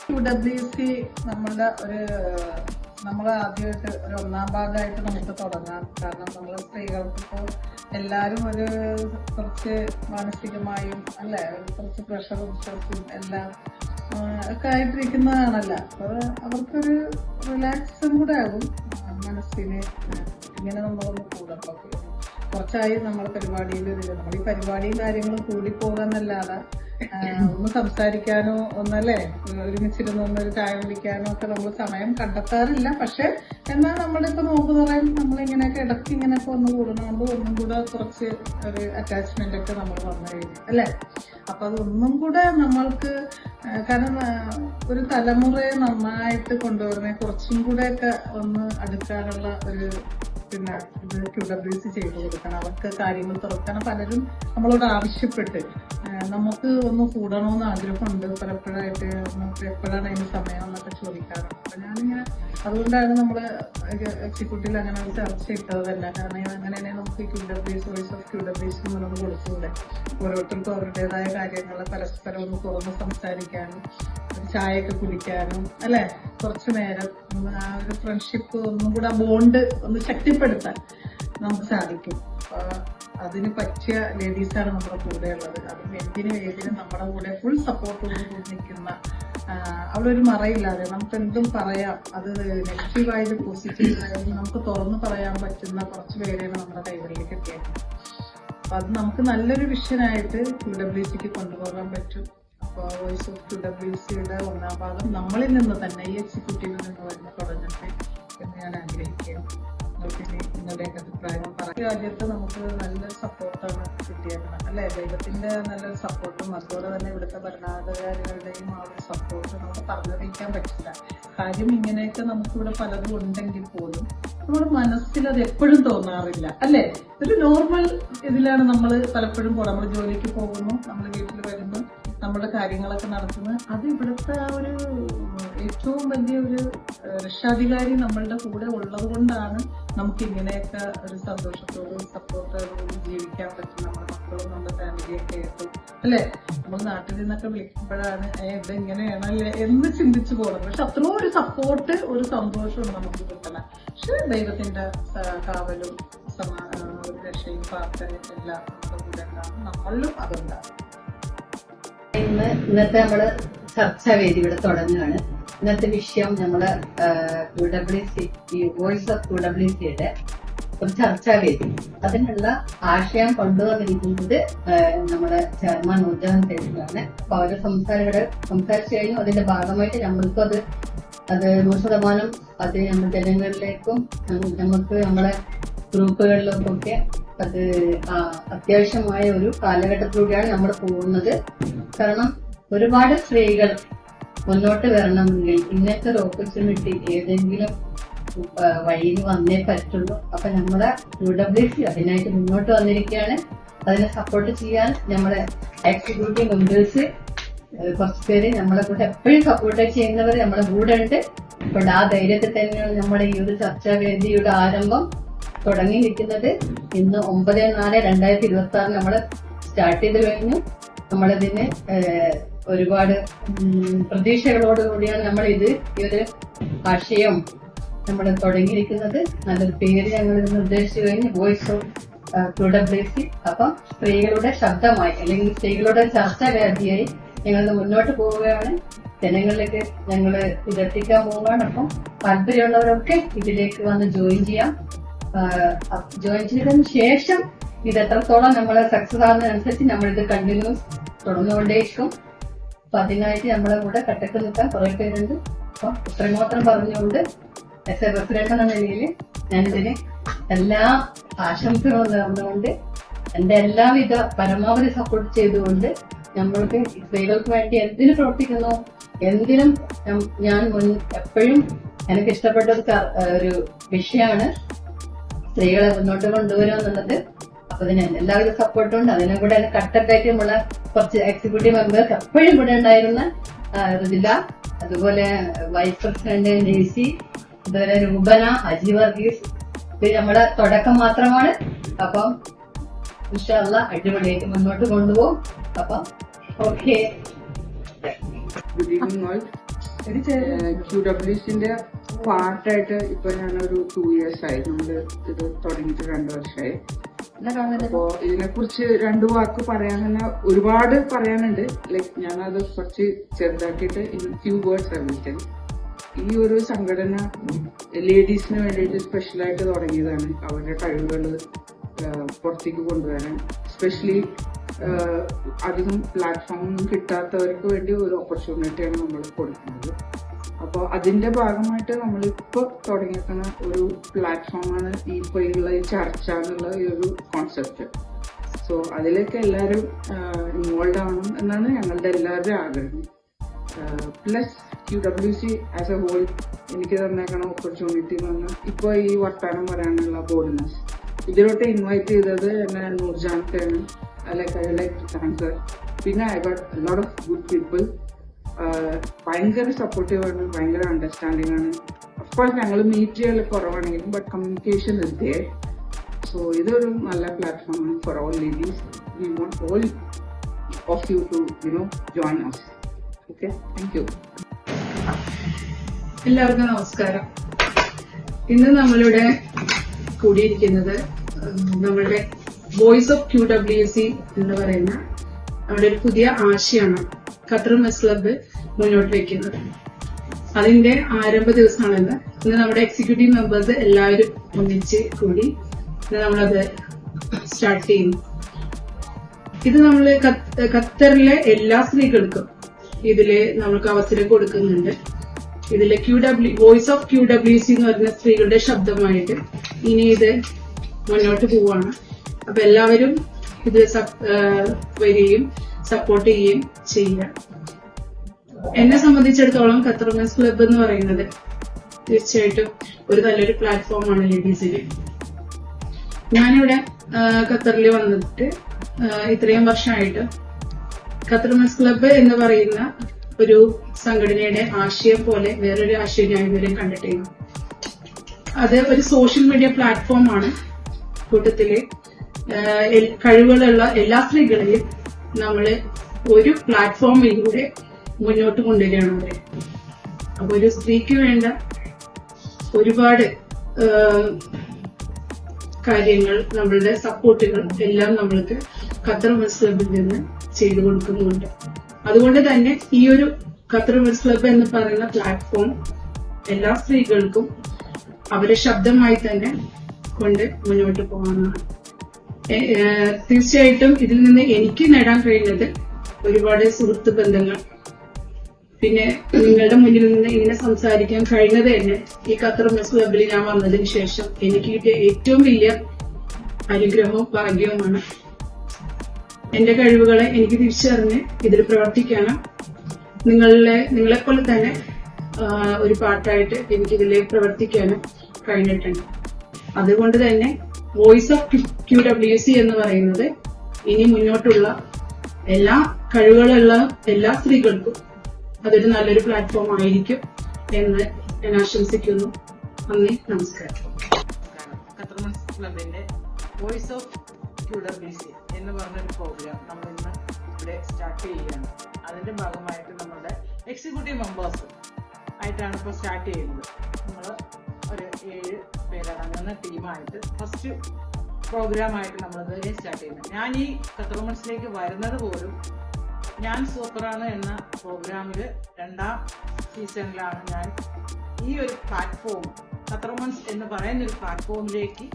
QWC നമ്മൾ ആദ്യമായിട്ട് ഒരു ഒന്നാം ഭാഗമായിട്ട് നമുക്ക് തുടങ്ങാം. കാരണം നമ്മൾ സ്ത്രീകൾക്ക് ഇപ്പോൾ എല്ലാവരും കുറച്ച് മാനസികമായും അല്ലെ കുറച്ച് പ്രഷറും സ്ട്രെസ്സും എല്ലാം ഒക്കെ ആയിട്ടിരിക്കുന്നതാണല്ലോ. അപ്പോൾ അവർക്കൊരു റിലാക്സും കൂടെ ആകും മനസ്സിന്. ഇങ്ങനെ നമ്മളൊന്ന് കൂടെ കുറച്ചായി നമ്മൾ പരിപാടിയിൽ നമ്മൾ ഈ പരിപാടിയും കാര്യങ്ങളും കൂടി പോകാന്നല്ലാതെ ഒന്ന് സംസാരിക്കാനോ ഒന്നല്ലേ ഒരുമിച്ചിരുന്ന് ഒന്നൊരു ചായ കുടിക്കാനോ ഒക്കെ നമ്മൾ സമയം കണ്ടെത്താറില്ല. പക്ഷെ എന്നാൽ നമ്മളിപ്പോ നോക്കുന്നറിയാം നമ്മളിങ്ങനെയൊക്കെ ഇടയ്ക്ക് ഇങ്ങനെയൊക്കെ ഒന്ന് കൂടുന്നതുകൊണ്ട് ഒന്നും കൂടെ കുറച്ച് ഒരു അറ്റാച്ച്മെന്റ് ഒക്കെ നമ്മൾ വന്നു കഴിഞ്ഞു അല്ലെ. അപ്പൊ അതൊന്നും കൂടെ നമ്മൾക്ക് കാരണം ഒരു തലമുറയെ നന്നായിട്ട് കൊണ്ടുവരുന്ന കുറച്ചും കൂടെ ഒക്കെ ഒന്ന് അടുക്കാനുള്ള ഒരു പിന്നെ ഇത് QWC ചെയ്തു കൊടുക്കണം. അവർക്ക് കാര്യങ്ങൾ തുറക്കണം. പലരും നമ്മളോട് ആവശ്യപ്പെട്ട് നമുക്ക് ഒന്ന് കൂടണമെന്ന് ആഗ്രഹമുണ്ട്. പലപ്പോഴായിട്ട് നമുക്ക് എപ്പോഴാണ് അതിന് സമയം എന്നൊക്കെ ചോദിക്കാറുണ്ട്. അപ്പൊ ഞാനിങ്ങനെ അതുകൊണ്ടാണ് നമ്മള് എക്സിക്യൂട്ടീവിൽ അങ്ങനെ ഒരു ചർച്ച ഇട്ടത് തന്നെ. കാരണം അങ്ങനെ നമുക്ക് QWC വോയിസ് ഓഫ് QWC നമ്മൾ കൊടുക്കൂടെ. ഓരോരുത്തർക്കും അവരുടേതായ കാര്യങ്ങൾ പരസ്പരം ഒന്ന് തുറന്ന് സംസാരിക്കാനും ചായയൊക്കെ കുടിക്കാനും അല്ലെ കുറച്ചു നേരം ആ ഒരു ഫ്രണ്ട്ഷിപ്പ് ഒന്നും കൂടെ ആ ബോണ്ട് ഒന്ന് ശക്തിപ്പെടുത്താൻ നമുക്ക് സാധിക്കും. അതിന് പറ്റിയ ലേഡീസാണ് നമ്മുടെ കൂടെ ഉള്ളത്. അതും എന്തിനും ഏതിനും നമ്മുടെ കൂടെ ഫുൾ സപ്പോർട്ടോട് കൂടി നിൽക്കുന്ന അവളൊരു മറയില്ലാതെ നമുക്ക് എന്തും പറയാം. അത് നെഗറ്റീവായത് പോസിറ്റീവായത് നമുക്ക് തുറന്നു പറയാൻ പറ്റുന്ന കുറച്ച് പേരെയാണ് നമ്മുടെ കൈകളിലേക്ക് എത്തിയത്. അപ്പൊ അത് നമുക്ക് നല്ലൊരു വിഷനായിട്ട് QWCക്ക് കൊണ്ടുപോകാൻ പറ്റും. അപ്പോൾ വോയിസ് ഓഫ് QWCയുടെ ഒന്നാം ഭാഗം നമ്മളിൽ നിന്ന് തന്നെ ഈ എക്സിക്യൂട്ടീവിൽ നിന്ന് വരുന്ന തുടങ്ങട്ടെ എന്ന് ഞാൻ ആഗ്രഹിക്കുകയാണ്. പിന്നെ നിങ്ങളുടെ അഭിപ്രായം പറയാം. രാജ്യത്ത് നമുക്ക് നല്ലൊരു സപ്പോർട്ടാണ് കിട്ടിയേക്കുന്നത് അല്ലെ. ദൈവത്തിന്റെ നല്ലൊരു സപ്പോർട്ടും അതുപോലെ തന്നെ ഇവിടുത്തെ ഭരണാധികാരികളുടെയും ആ ഒരു സപ്പോർട്ട് നമുക്ക് പറഞ്ഞറിയിക്കാൻ പറ്റില്ല. കാര്യം ഇങ്ങനെയൊക്കെ നമുക്കിവിടെ പലതും ഉണ്ടെങ്കിൽ പോലും നമ്മുടെ മനസ്സിൽ അത് എപ്പോഴും തോന്നാറില്ല അല്ലെ. ഒരു നോർമൽ ഇതിലാണ് നമ്മൾ പലപ്പോഴും നമ്മൾ ജോലിക്ക് പോകുന്നു, നമ്മൾ വീട്ടിൽ വരുന്നു, നമ്മുടെ കാര്യങ്ങളൊക്കെ നടത്തുന്നത്. അത് ഇവിടുത്തെ ആ ഒരു ഏറ്റവും വലിയ ഒരു രക്ഷാധികാരി നമ്മളുടെ കൂടെ ഉള്ളത് കൊണ്ടാണ് നമുക്ക് ഇങ്ങനെയൊക്കെ ഒരു സന്തോഷത്തോടും സപ്പോർട്ടോടും ജീവിക്കാൻ പറ്റും. നമ്മുടെ മക്കളും നമ്മുടെ ഫാമിലിയൊക്കെ ആയിട്ടും അല്ലെ. നമ്മൾ നാട്ടിൽ നിന്നൊക്കെ വിളിക്കുമ്പോഴാണ് ഇതെങ്ങനെയാണല്ലേ എന്ന് ചിന്തിച്ചു പോകുന്നത്. പക്ഷെ അത്രയും ഒരു സപ്പോർട്ട് ഒരു സന്തോഷവും നമുക്ക് കിട്ടണം. പക്ഷെ ദൈവത്തിന്റെ കാവലും ഒരു രക്ഷയും പ്രാർത്ഥനയും എല്ലാം നമ്മുടെ കൂടെ ഉണ്ടാകും. നമ്മളിലും അതുണ്ടാകും. ഇന്നത്തെ നമ്മള് ചർച്ചാവേദി ഇവിടെ തുടങ്ങുകയാണ്. ഇന്നത്തെ വിഷയം നമ്മള് QWC വോയിസ് ഓഫ് QWCയുടെ ഒരു ചർച്ചാവേദി. അതിനുള്ള ആശയം കൊണ്ടുവന്നിരിക്കുന്നത് നമ്മുടെ ചെയർമാൻ നൂർജഹാൻ സേഠിയാണ്. അപ്പൊ അവര് സംസാരിച്ചു കഴിഞ്ഞു. അതിന്റെ ഭാഗമായിട്ട് നമ്മൾക്കും അത് 100% അത് നമ്മൾ ജനങ്ങളിലേക്കും നമുക്ക് നമ്മളെ ഗ്രൂപ്പുകളിലേക്കൊക്കെ അത് അത്യാവശ്യമായ ഒരു കാലഘട്ടത്തിലൂടെയാണ് നമ്മൾ പോകുന്നത്. കാരണം ഒരുപാട് സ്ത്രീകൾ മുന്നോട്ട് വരണമെങ്കിൽ ഇന്നത്തെ ഒരു ഓപ്പർച്യൂണിറ്റി ഏതെങ്കിലും വഴിയിൽ വന്നേ പറ്റുള്ളൂ. അപ്പൊ നമ്മുടെ QWC അതിനായിട്ട് മുന്നോട്ട് വന്നിരിക്കുകയാണ്. അതിനെ സപ്പോർട്ട് ചെയ്യാൻ നമ്മുടെ എക്സിക്യൂട്ടീവ് മെമ്പേഴ്സ് കുറച്ച് പേര് നമ്മളെ കൂടെ എപ്പോഴും സപ്പോർട്ട് ചെയ്യുന്നവർ നമ്മുടെ കൂടെ ഉണ്ട്. അപ്പോൾ ആ ധൈര്യത്തിൽ തന്നെയാണ് നമ്മുടെ ഈ ഒരു ചർച്ചാവേദിയുടെ ആരംഭം തുടങ്ങിയിരിക്കുന്നത്. ഇന്ന് 9/4/2026 നമ്മൾ സ്റ്റാർട്ട് ചെയ്ത് കഴിഞ്ഞു. നമ്മളിതിന് ഒരുപാട് പ്രതീക്ഷകളോടുകൂടിയാണ് നമ്മൾ ഈ ഒരു ആശയം നമ്മൾ തുടങ്ങിയിരിക്കുന്നത്. നല്ലൊരു പേര് ഞങ്ങൾ നിർദ്ദേശിച്ചു കഴിഞ്ഞു, വോയിസ് ഓഫ് QWC. അപ്പം സ്ത്രീകളുടെ ശബ്ദമായി അല്ലെങ്കിൽ സ്ത്രീകളുടെ ചർച്ചാവേദിയായി ഞങ്ങൾ മുന്നോട്ട് പോവുകയാണ്. ജനങ്ങളിലേക്ക് ഞങ്ങൾ ഇതെത്തിക്കാൻ പോവുകയാണ്. അപ്പം താല്പര്യമുള്ളവരൊക്കെ ഇതിലേക്ക് വന്ന് ജോയിൻ ചെയ്യാം. ജോയിൻ ചെയ്തതിന് ശേഷം ഇത് എത്രത്തോളം നമ്മൾ സക്സസ് ആകുന്നതിനനുസരിച്ച് നമ്മളിത് കണ്ടിന്യൂസ് തുടർന്നുകൊണ്ടേയിരിക്കും. അപ്പൊ അതിനായിട്ട് നമ്മളെ കൂടെ കട്ടക്ക് നിൽക്കാൻ കുറെ പേരുണ്ട്. അപ്പൊ ഇത്രയും മാത്രം പറഞ്ഞുകൊണ്ട് എസ് എ പ്രസിഡന്റ് എന്ന നിലയിൽ ഞാനിതിന് എല്ലാ ആശംസകളും നേർന്നുകൊണ്ട് എന്റെ എല്ലാവിധ പരമാവധി സപ്പോർട്ട് ചെയ്തുകൊണ്ട് നമ്മൾക്ക് സ്ത്രീകൾക്ക് വേണ്ടി എന്തിനു പ്രവർത്തിക്കുന്നു, എന്തിനും ഞാൻ എപ്പോഴും എനിക്ക് ഇഷ്ടപ്പെട്ട ഒരു വിഷയമാണ് സ്ത്രീകളെ മുന്നോട്ട് കൊണ്ടുവരിക എന്നുള്ളത്. അപ്പൊ അതിന് എല്ലാവിധ സപ്പോർട്ടും ഉണ്ട്. അതിനും കൂടെ കട്ടക്കായിട്ട് നമ്മളെ കുറച്ച് എക്സിക്യൂട്ടീവ് മെമ്പേഴ്സ് എപ്പോഴും ഇവിടെ ഉണ്ടായിരുന്ന ഋതില, അതുപോലെ വൈസ് പ്രസിഡന്റ് ജെയ്സി, അതുപോലെ രൂപന, അജി വർഗീസ്. ഇത് നമ്മുടെ തുടക്കം മാത്രമാണ്. അപ്പം ഇൻഷാ അല്ലാഹ് അടിപൊളിയായിട്ട് മുന്നോട്ട് കൊണ്ടുപോകും. അപ്പം ഓക്കെ. Good evening all. QWCന്റെ പാർട്ടായിട്ട് ഇപ്പൊ ഞാനൊരു 2 years ആയി. നമ്മള് ഇത് തുടങ്ങിയിട്ട് 2 വർഷമായി. അപ്പോ ഇതിനെ കുറിച്ച് 2 വാക്ക് പറയാൻ തന്നെ ഒരുപാട് പറയാനുണ്ട്. ലൈക്ക് ഞാനത് കുറച്ച് ചെറുതാക്കിയിട്ട് ഫ്യൂ വേർഡ്സ് അറിയിക്കാൻ. ഈ ഒരു സംഘടന ലേഡീസിന് വേണ്ടിയിട്ട് സ്പെഷ്യലായിട്ട് തുടങ്ങിയതാണ്. അവരുടെ കഴിവുകൾ പുറത്തേക്ക് കൊണ്ടുവരാൻ, എസ്പെഷ്യലി അധികം പ്ലാറ്റ്ഫോമൊന്നും കിട്ടാത്തവർക്ക് വേണ്ടി ഒരു ഓപ്പർച്യൂണിറ്റിയാണ് നമ്മൾ കൊടുക്കുന്നത്. അപ്പോൾ അതിന്റെ ഭാഗമായിട്ട് നമ്മളിപ്പോ തുടങ്ങിയിരിക്കുന്ന ഒരു പ്ലാറ്റ്ഫോമാണ് ഇപ്പൊ ഉള്ള ഈ ചർച്ച എന്നുള്ള ഈ ഒരു കോൺസെപ്റ്റ്. സോ അതിലേക്ക് എല്ലാവരും ഇൻവോൾവ് ആവണം എന്നാണ് ഞങ്ങളുടെ എല്ലാവരുടെയും ആഗ്രഹം. Plus QWC as a whole എനിക്ക് തന്നേക്കണ ഓപ്പർച്യൂണിറ്റി എന്ന് പറഞ്ഞാൽ ഇപ്പൊ ഈ വർത്താനം പറയാനുള്ള ബോൾഡ്നെസ്. ഇതിലോട്ട് ഇൻവൈറ്റ് ചെയ്തത് എന്നെ നൂർജാനത്തെയാണ്. പിന്നെ I got lot of good people. ഭയങ്കര സപ്പോർട്ടീവാണ്, ഭയങ്കര അണ്ടർസ്റ്റാൻഡിംഗ് ആണ്. അഫ്കോഴ്സ് ഞങ്ങൾ മീറ്റ് ചെയ്യൽ കുറവാണെങ്കിലും but communication is there. So ഇതൊരു നല്ല പ്ലാറ്റ്ഫോമാണ് for all ladies. We want all of you to join us. Okay, thank you. എല്ലാവർക്കും നമസ്കാരം. ഇന്ന് നമ്മളിവിടെ കൂടിയിരിക്കുന്നത് നമ്മളുടെ വോയിസ് ഓഫ് QWC എന്ന് പറയുന്ന നമ്മുടെ ഒരു പുതിയ ആശയമാണ് ഖത്തർ മെസ് ക്ലബ്ബ് മുന്നോട്ട് വയ്ക്കുന്നത്. അതിന്റെ ആരംഭ ദിവസമാണെന്ന്. ഇന്ന് നമ്മുടെ എക്സിക്യൂട്ടീവ് മെമ്പേഴ്സ് എല്ലാവരും ഒന്നിച്ച് കൂടി ഇന്ന് നമ്മളത് സ്റ്റാർട്ട് ചെയ്യുന്നു. ഇത് നമ്മൾ ഖത്തറിലെ എല്ലാ സ്ത്രീകൾക്കും ഇതില് നമ്മൾക്ക് അവസരം കൊടുക്കുന്നുണ്ട്. ഇതില് വോയിസ് ഓഫ് QWC എന്ന് പറയുന്ന സ്ത്രീകളുടെ ശബ്ദമായിട്ട് ഇനി ഇത് മുന്നോട്ട് പോവാണ്. അപ്പൊ എല്ലാവരും ഇത് വരികയും സപ്പോർട്ട് ചെയ്യുകയും ചെയ്യുക. എന്നെ സംബന്ധിച്ചിടത്തോളം ഖത്തർ മെൻസ് ക്ലബ്ബ് എന്ന് പറയുന്നത് തീർച്ചയായിട്ടും ഒരു നല്ലൊരു പ്ലാറ്റ്ഫോമാണ് ലേഡീസിന്. ഞാനിവിടെ ഖത്തറിൽ വന്നിട്ട് ഇത്രയും വർഷമായിട്ട് ഖത്തർ മെൻസ് ക്ലബ്ബ് എന്ന് പറയുന്ന ഒരു സംഘടനയുടെ ആശയം പോലെ വേറൊരു ആശയം ഞാൻ ഇതുവരെ കണ്ടിട്ടില്ല. അത് ഒരു സോഷ്യൽ മീഡിയ പ്ലാറ്റ്ഫോമാണ്. കൂട്ടത്തില് കഴിവുകളുള്ള എല്ലാ സ്ത്രീകളെയും നമ്മള് ഒരു പ്ലാറ്റ്ഫോമിലൂടെ മുന്നോട്ട് കൊണ്ടുവരികയാണ് അവരെ. അപ്പൊ ഒരു സ്ത്രീക്ക് വേണ്ട ഒരുപാട് കാര്യങ്ങൾ, നമ്മളുടെ സപ്പോർട്ടുകൾ എല്ലാം നമ്മൾക്ക് ഖത്തർ മെൻസ് ക്ലബ്ബിൽ നിന്ന് ചെയ്തു കൊടുക്കുന്നുണ്ട്. അതുകൊണ്ട് തന്നെ ഈ ഒരു ഖത്തർ മെൻസ് ക്ലബ്ബ് എന്ന് പറയുന്ന പ്ലാറ്റ്ഫോം എല്ലാ സ്ത്രീകൾക്കും അവരെ ശബ്ദമായി തന്നെ കൊണ്ട് മുന്നോട്ട് പോകാനാണ്. തീർച്ചയായിട്ടും ഇതിൽ നിന്ന് എനിക്ക് നേടാൻ കഴിയുന്നത് ഒരുപാട് സുഹൃത്ത് ബന്ധങ്ങൾ, പിന്നെ നിങ്ങളുടെ മുന്നിൽ നിന്ന് ഇങ്ങനെ സംസാരിക്കാൻ കഴിഞ്ഞത് തന്നെ ഈ ഖത്തർ മെൻസ് ക്ലബ്ബിൽ ഞാൻ വന്നതിന് ശേഷം എനിക്ക് കിട്ടിയ ഏറ്റവും വലിയ അനുഗ്രഹവും ഭാഗ്യവുമാണ്. എന്റെ കഴിവുകളെ എനിക്ക് തിരിച്ചറിഞ്ഞ് ഇതിൽ പ്രവർത്തിക്കാനും നിങ്ങളെപ്പോലെ തന്നെ ഒരു പാർട്ടായിട്ട് എനിക്കിതിൽ പ്രവർത്തിക്കാനും കഴിഞ്ഞിട്ടുണ്ട്. അതുകൊണ്ട് തന്നെ വോയിസ് ഓഫ് QWC എന്ന് പറയുന്നത് ഇനി മുന്നോട്ടുള്ള എല്ലാ കഴിവുകളുള്ള എല്ലാ സ്ത്രീകൾക്കും അതൊരു നല്ലൊരു പ്ലാറ്റ്ഫോം ആയിരിക്കും എന്ന് ഞാൻ ആശംസിക്കുന്നു. നന്ദി, നമസ്കാരം. ഖത്തർ മെൻസ് ക്ലബിന്റെ വോയിസ് ഓഫ് QWC എന്ന് പറഞ്ഞൊരു പ്രോഗ്രാം നമ്മൾ ഇന്ന് ഇവിടെ സ്റ്റാർട്ട് ചെയ്യുകയാണ്. അതിന്റെ ഭാഗമായിട്ട് നമ്മുടെ എക്സിക്യൂട്ടീവ് മെമ്പേഴ്സ് ആയിട്ടാണ് ഇപ്പോൾ സ്റ്റാർട്ട് ചെയ്യുന്നത്. നമ്മൾ ഒരു 7 പേരടങ്ങുന്ന ടീമായിട്ട് ഫസ്റ്റ് പ്രോഗ്രാമായിട്ട് നമ്മളത് സ്റ്റാർട്ട് ചെയ്യുന്നത്. ഞാൻ ഈ ഖത്തർ മെൻസിലേക്ക് വരുന്നത് പോലും ഞാൻ സൂപ്പറാണ് എന്ന പ്രോഗ്രാമിൽ 2ാം സീസണിലാണ് ഞാൻ ഈ ഒരു പ്ലാറ്റ്ഫോം ഖത്തർ മെൻസ് എന്ന് പറയുന്ന ഒരു പ്ലാറ്റ്ഫോമിലേക്ക്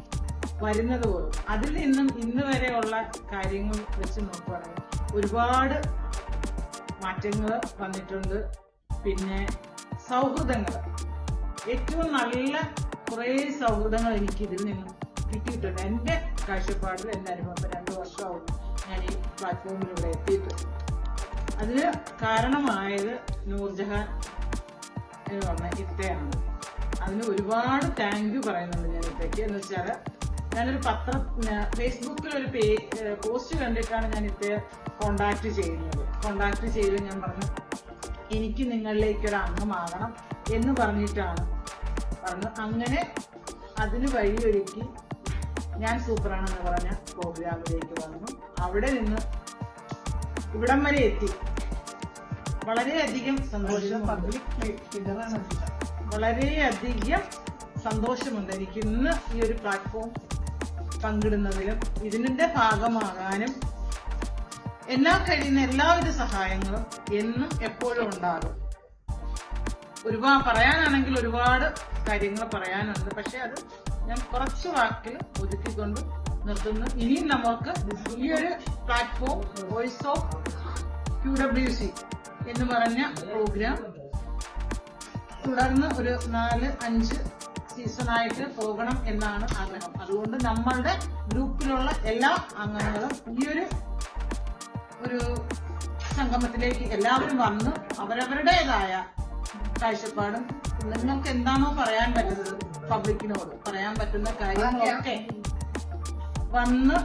വരുന്നത് പോലും. അതിൽ നിന്നും ഇന്ന് വരെയുള്ള കാര്യങ്ങൾ വെച്ച് നോക്കുകയാണെങ്കിൽ ഒരുപാട് മാറ്റങ്ങൾ വന്നിട്ടുണ്ട്. പിന്നെ സൗഹൃദങ്ങൾ, ഏറ്റവും നല്ല കുറേ സൗഹൃദങ്ങൾ എനിക്ക് ഇതിൽ നിന്നും കിട്ടിയിട്ടുണ്ട്. എൻ്റെ കാഴ്ചപ്പാടിൽ, എൻ്റെ അനുഭവം 2 വർഷമാവുന്നു ഞാൻ ഈ പ്ലാറ്റ്ഫോമിലൂടെ എത്തിയിട്ട്. അതിന് കാരണമായത് നൂർജഹാൻ എന്ന് പറഞ്ഞ ഇത്തയാണ്. അതിന് ഒരുപാട് താങ്ക് യു പറയുന്നുണ്ട് ഞാൻ ഇത്തയ്ക്ക്. എന്ന് വെച്ചാൽ ഞാനൊരു ഫേസ്ബുക്കിൽ ഒരു പോസ്റ്റ് കണ്ടിട്ടാണ് ഞാൻ ഇത്തയെ കോണ്ടാക്ട് ചെയ്യുന്നത്. കോണ്ടാക്ട് ചെയ്ത് ഞാൻ പറഞ്ഞു എനിക്ക് നിങ്ങളിലേക്ക് ഒരു അംഗമാകണം എന്ന് പറഞ്ഞിട്ടാണ് പറഞ്ഞു. അങ്ങനെ അതിന് വഴിയൊരുക്കി ഞാൻ സൂപ്പറാണെന്ന് പറഞ്ഞ പ്രോഗ്രാമിലേക്ക് വന്നു. അവിടെ നിന്ന് ഇവിടം വരെ എത്തി. വളരെയധികം സന്തോഷം, പബ്ലിക് ഫിഗറാണ്. വളരെയധികം സന്തോഷമുണ്ട് എനിക്ക് ഇന്ന് ഈ ഒരു പ്ലാറ്റ്ഫോം പങ്കിടുന്നതിലും ഇതിന്റെ ഭാഗമാകാനും. കഴിയുന്ന എല്ലാവിധ സഹായങ്ങളും എന്നും എപ്പോഴും ഉണ്ടാകും. പറയാനാണെങ്കിൽ ഒരുപാട് കാര്യങ്ങൾ പറയാനുണ്ട്, പക്ഷെ അത് ഞാൻ കുറച്ച് വാക്കിൽ ഒതുക്കിക്കൊണ്ട് നിർത്തുന്നു. ഇനിയും നമുക്ക് ഈ ഒരു പ്ലാറ്റ്ഫോം വോയിസ് ഓഫ് QWC എന്ന് പറഞ്ഞ പ്രോഗ്രാം തുടർന്ന് ഒരു 4-5 സീസണായിട്ട് പോകണം എന്നാണ് ആഗ്രഹം. അതുകൊണ്ട് നമ്മളുടെ ഗ്രൂപ്പിലുള്ള എല്ലാ അംഗങ്ങളും ഈ ഒരു സംഗമത്തിലേക്ക് എല്ലാവരും വന്ന് അവരവരുടേതായ കാഴ്ചപ്പാടും നിങ്ങൾക്ക് എന്താണോ പറയാൻ പറ്റുന്നത്, പബ്ലിക്കിനോട് പറയാൻ പറ്റുന്ന കാര്യങ്ങളൊക്കെ വന്ന്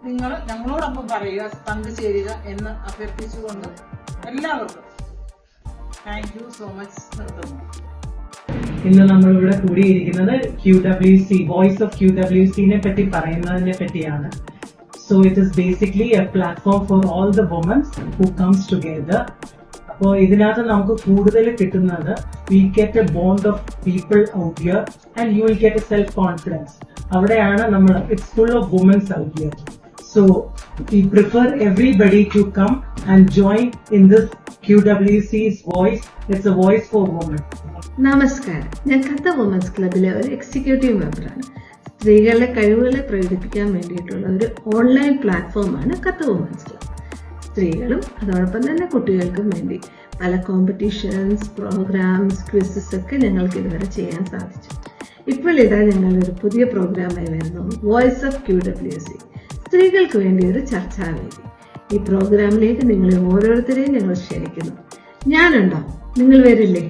നിങ്ങൾ ഞങ്ങളോടൊപ്പം പറയുക, പങ്കുചേരുക എന്ന് അഭ്യർത്ഥിച്ചുകൊണ്ട് എല്ലാവർക്കും താങ്ക് യു സോ മച്ച് നിർത്തുന്നു. ഇന്ന് നമ്മളിവിടെ കൂടിയിരിക്കുന്നത് QWC വോയിസ് ഓഫ് QWCനെ പറ്റി പറയുന്നതിനെ പറ്റിയാണ്. So it is basically a platform for all the women who comes together. അപ്പോൾ ഇതിനകത്ത് നമുക്ക് കൂടുതൽ കിട്ടുന്നത് we get a bond of people out here and you will get a self confidence. അവിടെയാണ് നമ്മൾ it's full of women out here. So we prefer everybody to come and join in this QWC's voice. It's a voice for women. നമസ്കാരം, ഞാൻ കത്ത women's ക്ലബിലെ ഒരു executive മെമ്പറാണ്. സ്ത്രീകളുടെ കഴിവുകളെ പ്രകടിപ്പിക്കാൻ വേണ്ടിയിട്ടുള്ള ഒരു ഓൺലൈൻ പ്ലാറ്റ്ഫോമാണ് കത്ത വുമൻസ് ക്ലബ്. സ്ത്രീകളും അതോടൊപ്പം തന്നെ കുട്ടികൾക്കും വേണ്ടി പല കോമ്പറ്റീഷൻസ്, പ്രോഗ്രാംസ്, ക്വിസസ് ഒക്കെ ഞങ്ങൾക്ക് ഇതുവരെ ചെയ്യാൻ സാധിച്ചു. ഇപ്പോൾ ഇതാ ഞങ്ങളൊരു പുതിയ പ്രോഗ്രാമായി വരുന്നു, വോയിസ് ഓഫ് QWC, സ്ത്രീകൾക്ക് വേണ്ടി ഒരു ചർച്ചാവേദി. ഈ പ്രോഗ്രാമിലേക്ക് നിങ്ങളെ ഓരോരുത്തരെയും ഞങ്ങൾ ക്ഷണിക്കുന്നു. ഞാനുണ്ടാവും, നിങ്ങൾ വരില്ലേ?